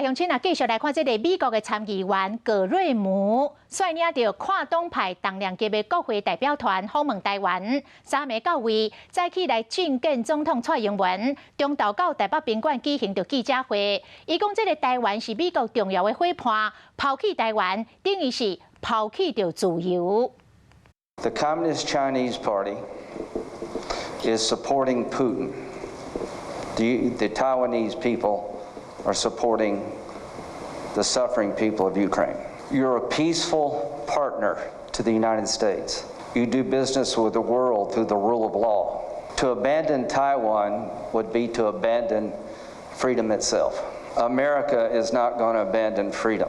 来，乡亲啊，继续来看这个美国的参议员葛瑞姆率领着跨党派重量级的国会代表团访问台湾，昨暝到位，再起来觐见总统蔡英文，中昼到台北宾馆举行着记者会。伊讲，这个台湾是美国重要的伙伴，抛弃台湾等于是抛弃着自由。The Communist Chinese Party is supporting Putin. The Taiwanese people are supporting the suffering people of Ukraine. You're a peaceful partner to the United States. You do business with the world through the rule of law. To abandon Taiwan would be to abandon freedom itself. America is not going to abandon freedom.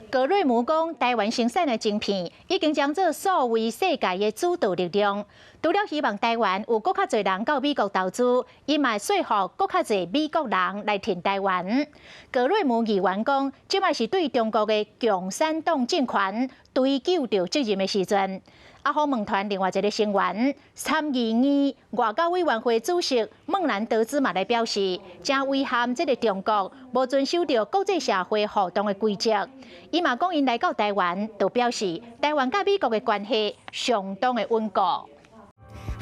葛瑞姆讲，台湾生产的晶片已经将做所谓世界的主导力量。除了希望台湾有更较侪人到美国投资，伊嘛说服更较侪美国人来挺台湾。葛瑞姆议员讲，即卖是对中国的共产党政权追究着责任的时阵。访问团另外一个成员，参议院外交委员会主席孟兰德兹嘛来表示，正遗憾这个中国无遵守着国际社会互动的规则。伊嘛讲，因来到台湾，就表示台湾甲美国的关系相当的稳固。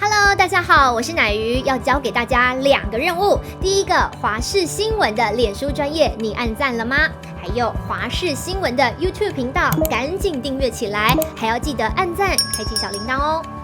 Hello， 大家好，我是乃瑜，要教给大家2个任务。第一个，华视新闻的脸书专页，你按赞了吗？还有华视新闻的 YouTube 频道，赶紧订阅起来，还要记得按赞，开启小铃铛哦。